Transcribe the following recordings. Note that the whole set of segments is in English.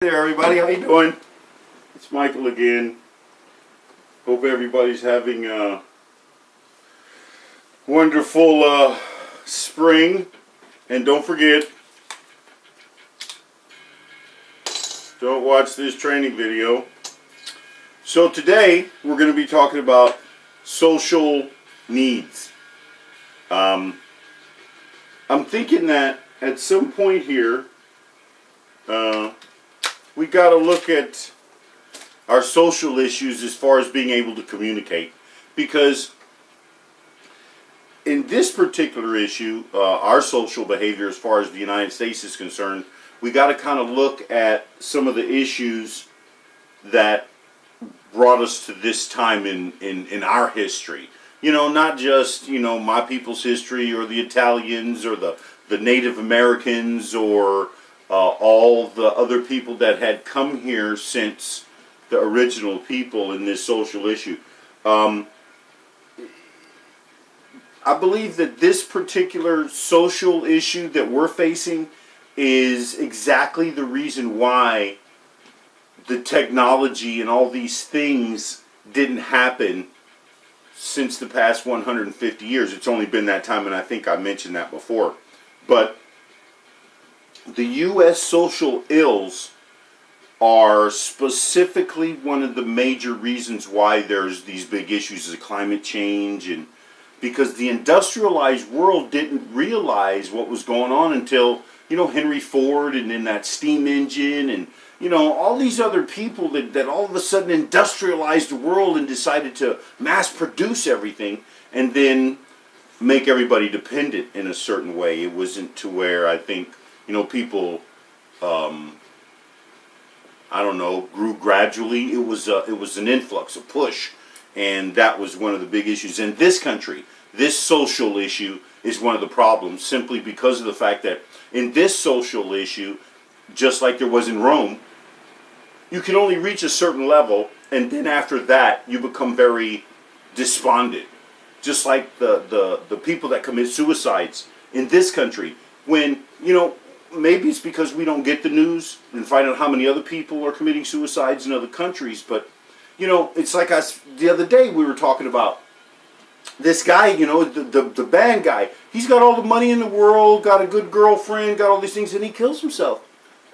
Hey there, everybody, how you doing? It's Michael again. Hope everybody's having a wonderful spring. And don't forget, don't watch this training video. So today, we're going to be talking about social needs. I'm thinking that at some point here, we got to look at our social issues as far as being able to communicate, because in this particular issue, our social behavior as far as the United States is concerned, we got to kind of look at some of the issues that brought us to this time in our history. You know, not just, my people's history or the Italians or the Native Americans or all the other people that had come here since the original people in this social issue. I believe that this particular social issue that we're facing is exactly the reason why the technology and all these things didn't happen since the past 150 years. It's only been that time, and I think I mentioned that before. But the U.S. social ills are specifically one of the major reasons why there's these big issues of climate change, and because the industrialized world didn't realize what was going on until, Henry Ford and then that steam engine and, all these other people that all of a sudden industrialized the world and decided to mass produce everything and then make everybody dependent in a certain way. It wasn't to where I think people, grew gradually. It was an influx, a push, and that was one of the big issues in this country. This social issue is one of the problems, simply because of the fact that in this social issue, just like there was in Rome, you can only reach a certain level, and then after that, you become very despondent. Just like the people that commit suicides in this country, when, maybe it's because we don't get the news and find out how many other people are committing suicides in other countries. But, it's like the other day we were talking about this guy, the band guy. He's got all the money in the world, got a good girlfriend, got all these things, and he kills himself.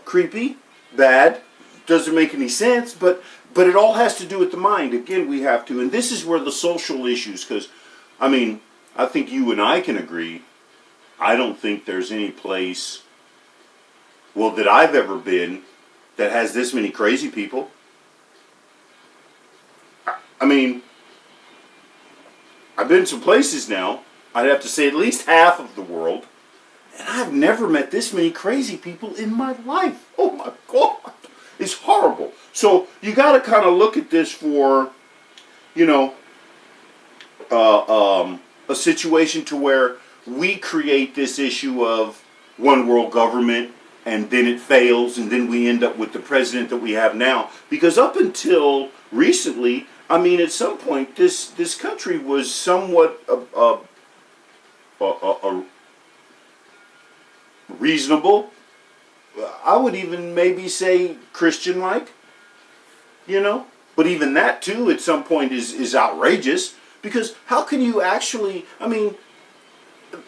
Creepy, bad, doesn't make any sense, but it all has to do with the mind. Again, we have to. And this is where the social issues, because, I think you and I can agree, I don't think there's any place that I've ever been that has this many crazy people. I've been some places now, I'd have to say at least half of the world, and I've never met this many crazy people in my life. Oh my God, it's horrible. So you got to kind of look at this for, a situation to where we create this issue of one world government, and then it fails, and then we end up with the president that we have now. Because up until recently, at some point, this country was somewhat reasonable. I would even maybe say Christian-like, But even that, too, at some point is outrageous. Because how can you actually,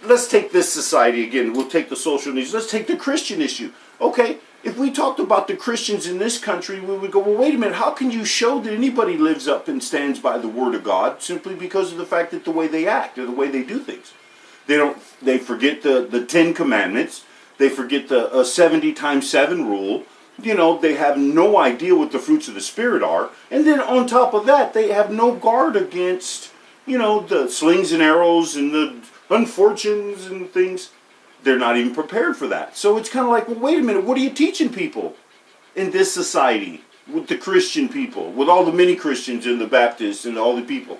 let's take this society again. We'll take the social needs. Let's take the Christian issue. Okay, if we talked about the Christians in this country, we would go, well, wait a minute. How can you show that anybody lives up and stands by the Word of God simply because of the fact that the way they act or the way they do things? They forget the 10 Commandments. They forget the 70 times 7 rule. They have no idea what the fruits of the Spirit are. And then on top of that, they have no guard against, the slings and arrows and the unfortunes and things. They're not even prepared for that. So it's kind of like, well, wait a minute, what are you teaching people in this society with the Christian people, with all the many Christians and the Baptists and all the people?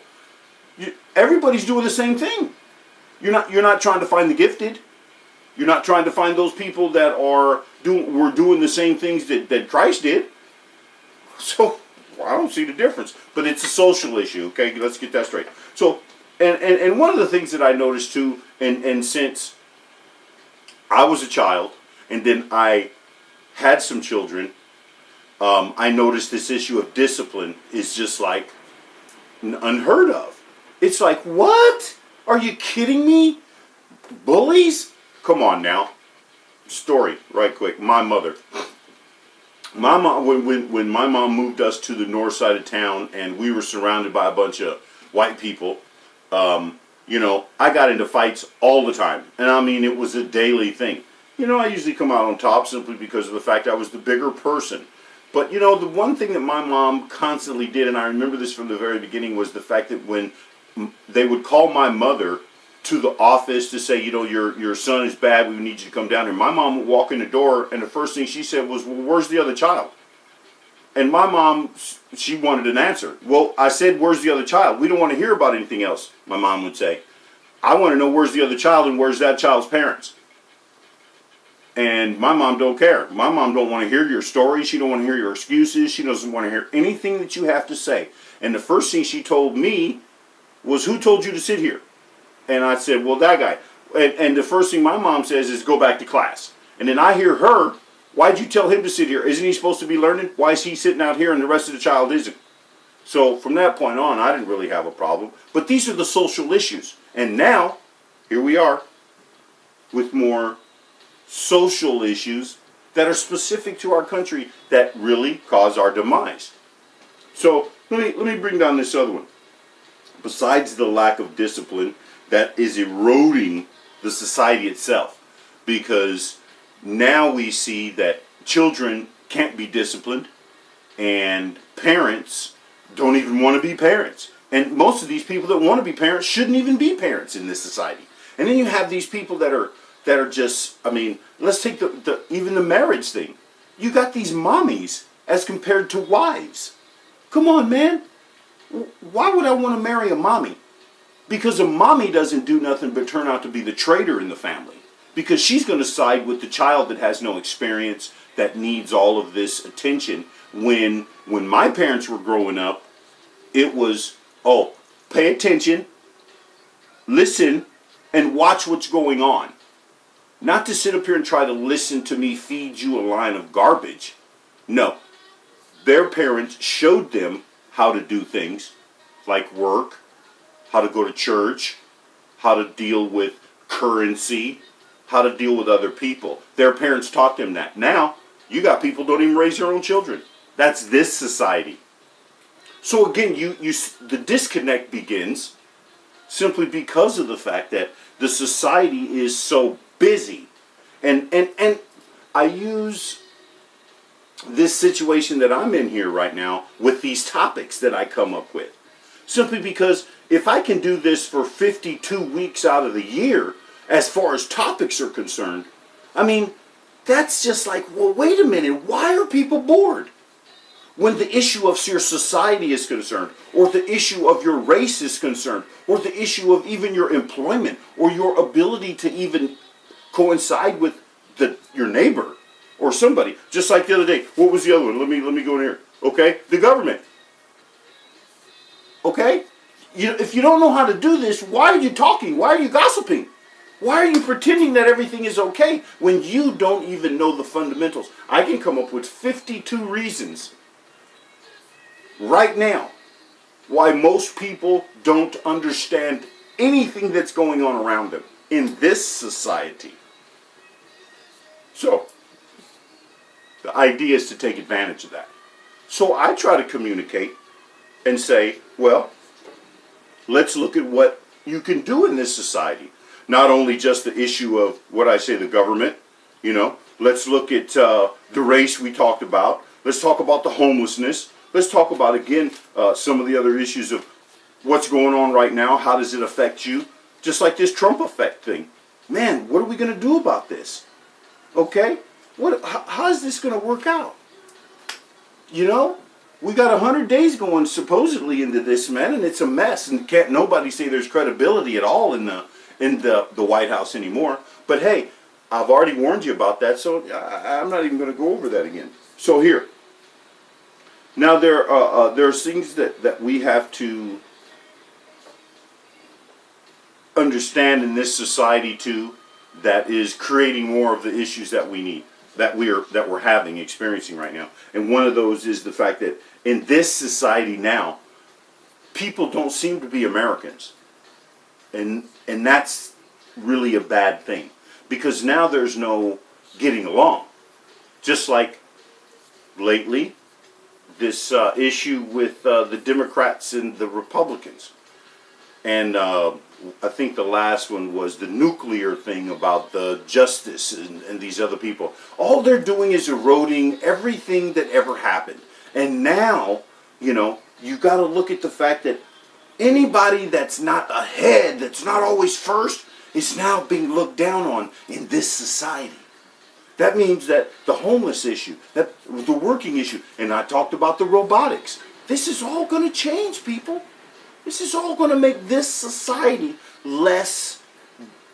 Everybody's doing the same thing. You're not trying to find the gifted. You're not trying to find those people that were doing the same things that Christ did. So I don't see the difference. But it's a social issue, okay? Let's get that straight. So, and one of the things that I noticed too, and since I was a child, and then I had some children, I noticed this issue of discipline is just like unheard of. It's like, what? Are you kidding me? Bullies? Come on now. Story, right quick. My mother. My mom, when my mom moved us to the north side of town and we were surrounded by a bunch of white people, I got into fights all the time. And I mean, it was a daily thing. I usually come out on top simply because of the fact I was the bigger person. But, the one thing that my mom constantly did, and I remember this from the very beginning, was the fact that when they would call my mother to the office to say, your son is bad, we need you to come down here. My mom would walk in the door, and the first thing she said was, well, where's the other child? And my mom, she wanted an answer. Well, I said, where's the other child? We don't want to hear about anything else, my mom would say. I want to know where's the other child and where's that child's parents. And my mom don't care. My mom don't want to hear your story. She don't want to hear your excuses. She doesn't want to hear anything that you have to say. And the first thing she told me was, who told you to sit here? And I said, well, that guy. And the first thing my mom says is, go back to class. And then I hear her, why'd you tell him to sit here? Isn't he supposed to be learning? Why is he sitting out here and the rest of the child isn't? So from that point on, I didn't really have a problem. But these are the social issues. And now, here we are with more social issues that are specific to our country that really cause our demise. So let me bring down this other one. Besides the lack of discipline that is eroding the society itself, because now we see that children can't be disciplined and parents don't even want to be parents. And most of these people that want to be parents shouldn't even be parents in this society. And then you have these people that are just, let's take even the marriage thing. You got these mommies as compared to wives. Come on, man. Why would I want to marry a mommy? Because a mommy doesn't do nothing but turn out to be the traitor in the family. Because she's going to side with the child that has no experience, that needs all of this attention. When my parents were growing up, it was, pay attention, listen, and watch what's going on. Not to sit up here and try to listen to me feed you a line of garbage. No. Their parents showed them how to do things like work, how to go to church, how to deal with currency, how to deal with other people. Their parents taught them that. Now, you got people who don't even raise their own children. That's this society. So again, the disconnect begins simply because of the fact that the society is so busy. And I use this situation that I'm in here right now with these topics that I come up with. Simply because if I can do this for 52 weeks out of the year, as far as topics are concerned, that's just like, well, wait a minute, why are people bored? When the issue of your society is concerned, or the issue of your race is concerned, or the issue of even your employment, or your ability to even coincide with your neighbor or somebody. Just like the other day. What was the other one? Let me go in here. Okay? The government. Okay? If you don't know how to do this, why are you talking? Why are you gossiping? Why are you pretending that everything is okay when you don't even know the fundamentals? I can come up with 52 reasons right now why most people don't understand anything that's going on around them in this society. So, the idea is to take advantage of that. So I try to communicate and say, well, let's look at what you can do in this society. Not only just the issue of what I say, the government, let's look at the race we talked about. Let's talk about the homelessness. Let's talk about, again, some of the other issues of what's going on right now. How does it affect you? Just like this Trump effect thing. Man, what are we going to do about this? Okay? How is this going to work out? We got 100 days going supposedly into this, man, and it's a mess. And can't nobody say there's credibility at all in the White House anymore. But hey, I've already warned you about that, so I'm not even going to go over that again. So here. Now there's things that we have to understand in this society too, that is creating more of the issues that we need. that we're experiencing right now. And one of those is the fact that in this society now, people don't seem to be Americans. And that's really a bad thing, because now there's no getting along. Just like lately, this issue with the Democrats and the Republicans. And I think the last one was the nuclear thing about the justice and these other people. All they're doing is eroding everything that ever happened. And now, you got to look at the fact that anybody that's not ahead, that's not always first, is now being looked down on in this society. That means that the homeless issue, that the working issue, and I talked about the robotics. This is all going to change, people. This is all going to make this society less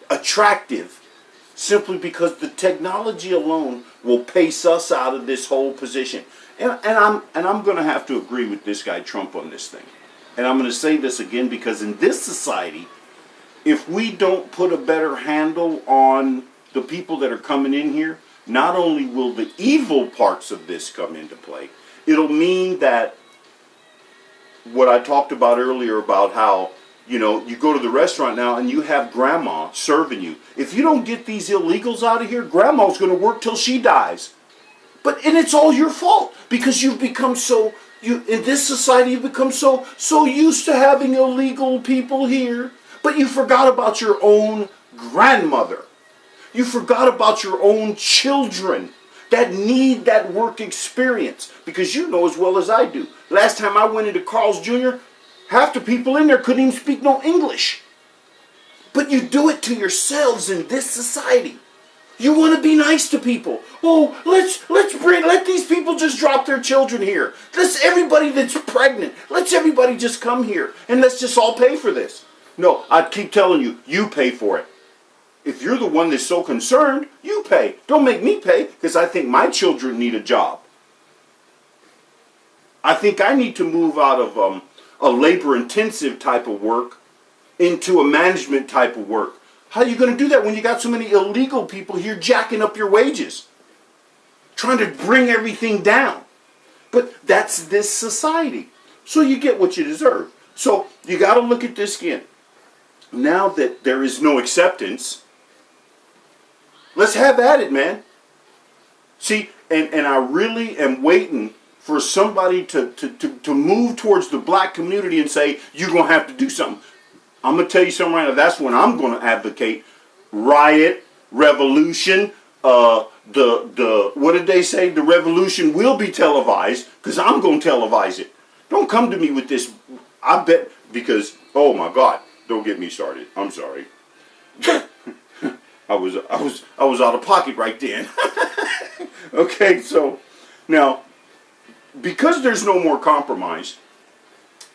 attractive, simply because the technology alone will pace us out of this whole position. And I'm going to have to agree with this guy Trump on this thing. And I'm going to say this again, because in this society, if we don't put a better handle on the people that are coming in here, not only will the evil parts of this come into play, it'll mean that what I talked about earlier about how, you go to the restaurant now and you have grandma serving you. If you don't get these illegals out of here, grandma's going to work till she dies. And it's all your fault, because you've become in this society, you've become so used to having illegal people here, but you forgot about your own grandmother. You forgot about your own children that need that work experience. Because you know as well as I do. Last time I went into Carl's Jr., half the people in there couldn't even speak no English. But you do it to yourselves in this society. You want to be nice to people. Oh, let these people just drop their children here. Everybody that's pregnant, let's everybody just come here. And let's just all pay for this. No, I keep telling you, you pay for it. If you're the one that's so concerned, you pay. Don't make me pay, because I think my children need a job. I think I need to move out of a labor-intensive type of work into a management type of work. How are you going to do that when you got so many illegal people here jacking up your wages? Trying to bring everything down. But that's this society. So you get what you deserve. So you got to look at this again. Now that there is no acceptance, let's have at it, man. See, and I really am waiting for somebody to move towards the black community and say, you're going to have to do something. I'm going to tell you something right now. That's when I'm going to advocate riot, revolution, what did they say? The revolution will be televised, because I'm going to televise it. Don't come to me with this. I bet, because, oh my God, don't get me started. I'm sorry. I was out of pocket right then. Okay, so now, because there's no more compromise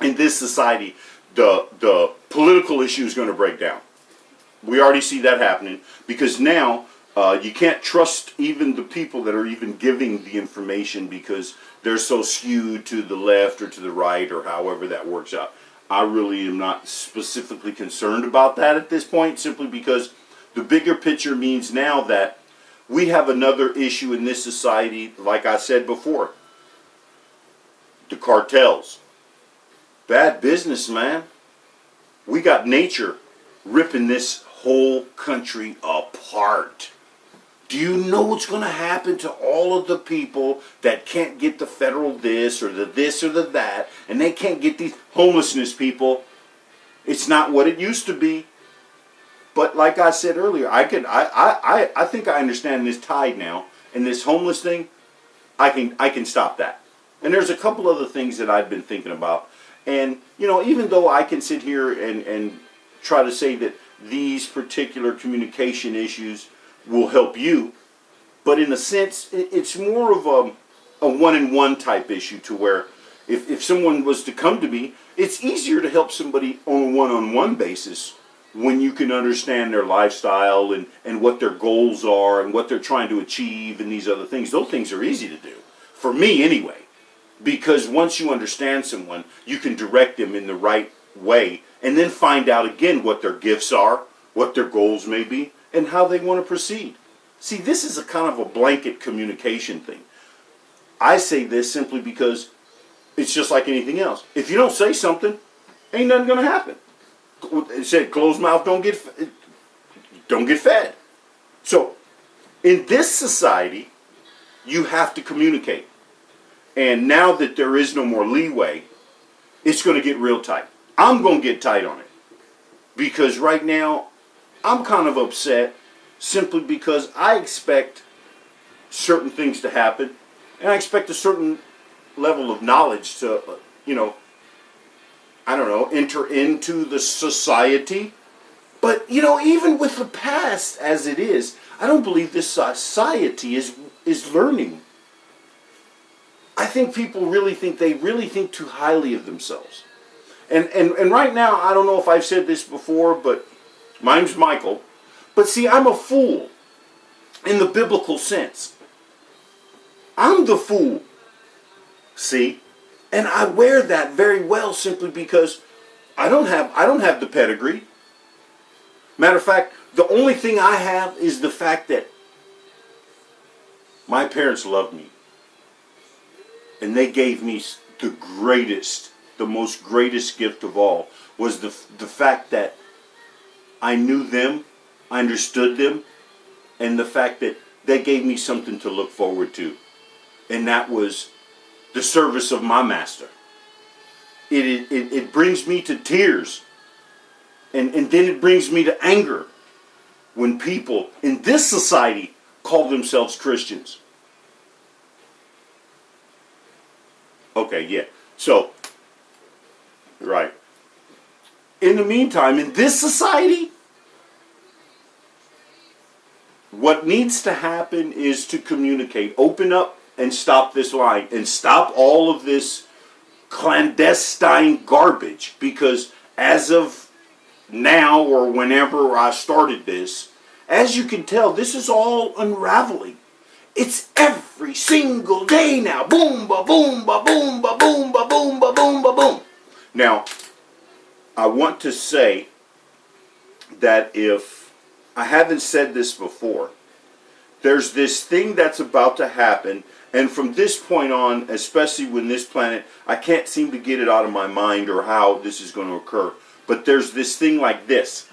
in this society, the political issue is going to break down. We already see that happening, because now you can't trust even the people that are even giving the information, because they're so skewed to the left or to the right, or however that works out. I really am not specifically concerned about that at this point, simply because the bigger picture means now that we have another issue in this society, like I said before. The cartels. Bad business, man. We got nature ripping this whole country apart. Do you know what's going to happen to all of the people that can't get the federal this or the that, and they can't get these homelessness people? It's not what it used to be. But like I said earlier, I think I understand this tide now, and this homeless thing, I can stop that. And there's a couple other things that I've been thinking about. And, even though I can sit here and try to say that these particular communication issues will help you, but in a sense, it's more of a one-on-one type issue, to where if someone was to come to me, it's easier to help somebody on a one-on-one basis when you can understand their lifestyle and what their goals are and what they're trying to achieve and these other things. Those things are easy to do. For me, anyway. Because once you understand someone, you can direct them in the right way, and then find out again what their gifts are, what their goals may be, and how they want to proceed. See, this is a kind of a blanket communication thing. I say this simply because it's just like anything else. If you don't say something, ain't nothing going to happen. It said, closed mouth don't get fed. So, in this society, you have to communicate. And now that there is no more leeway, it's going to get real tight. I'm going to get tight on it. Because right now, I'm kind of upset simply because I expect certain things to happen. And I expect a certain level of knowledge to, enter into the society. But, even with the past as it is, I don't believe this society is learning. I think people really think too highly of themselves. And right now, I don't know if I've said this before, but my name's Michael. But see, I'm a fool in the biblical sense. I'm the fool. See? And I wear that very well simply because I don't have the pedigree. Matter of fact, the only thing I have is the fact that my parents loved me. And they gave me the most greatest gift of all was the fact that I knew them, I understood them, and the fact that they gave me something to look forward to. And that was the service of my master. It brings me to tears. And then it brings me to anger when people in this society call themselves Christians. Okay, yeah. So, right. In the meantime, in this society, what needs to happen is to communicate. Open up and stop this line. And stop all of this clandestine garbage. Because as of now or whenever I started this, as you can tell, this is all unraveling. It's every single day now. Boom, ba, boom, ba, boom, ba, boom, ba, boom, ba, boom, ba, boom. Now, I want to say that if I haven't said this before, there's this thing that's about to happen, and from this point on, especially when this planet, I can't seem to get it out of my mind or how this is going to occur, but there's this thing like this.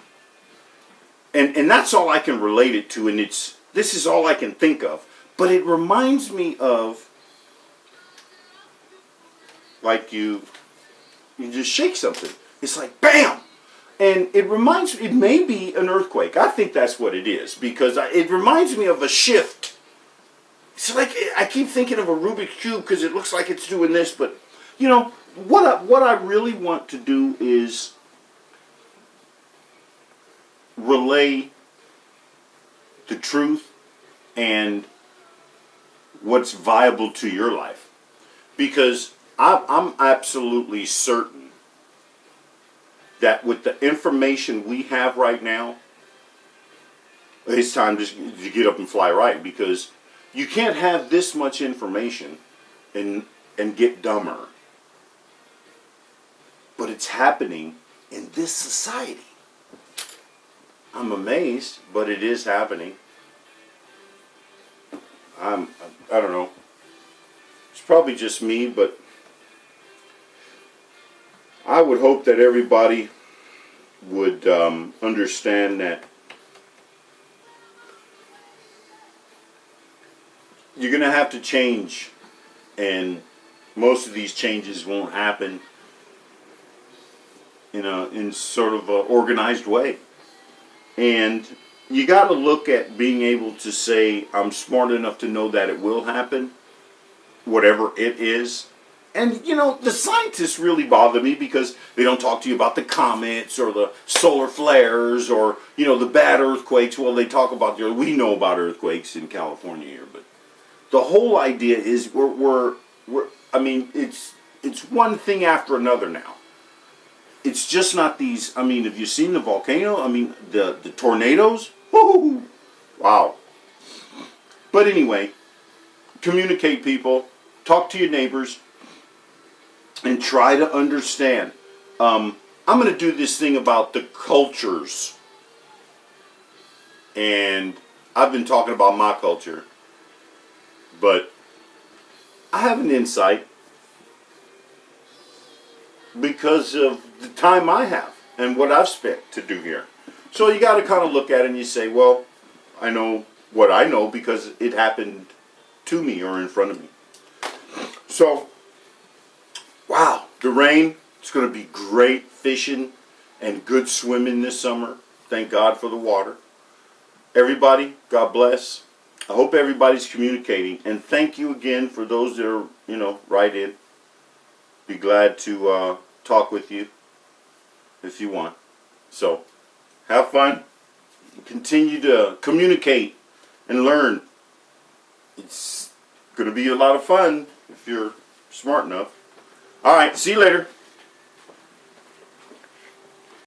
And that's all I can relate it to, and this is all I can think of. But it reminds me of, like you just shake something. It's like, bam! And it may be an earthquake. I think that's what it is. Because it reminds me of a shift. It's like, I keep thinking of a Rubik's Cube because it looks like it's doing this. But, what I really want to do is relay the truth and what's viable to your life. Because I'm absolutely certain that with the information we have right now, it's time to get up and fly right. Because you can't have this much information and get dumber. But it's happening in this society. I'm amazed, but it is happening. I don't know. It's probably just me, but I would hope that everybody would understand that you're going to have to change, and most of these changes won't happen in sort of an organized way. And you got to look at being able to say, I'm smart enough to know that it will happen, whatever it is. And, the scientists really bother me because they don't talk to you about the comets or the solar flares or, the bad earthquakes. Well, they talk about we know about earthquakes in California here, but the whole idea is it's one thing after another now. It's just not these, have you seen the volcano? The tornadoes? Woo-hoo-hoo. Wow. But anyway, communicate, people. Talk to your neighbors. And try to understand. I'm going to do this thing about the cultures. And I've been talking about my culture, but I have an insight because of the time I have and what I've spent to do here. So you got to kind of look at it and you say, well, I know what I know because it happened to me or in front of me. So, wow, the rain, it's going to be great fishing and good swimming this summer. Thank God for the water. Everybody, God bless. I hope everybody's communicating. And thank you again for those that are, write in. Be glad to talk with you if you want. So, have fun. Continue to communicate and learn. It's going to be a lot of fun if you're smart enough. All right, see you later.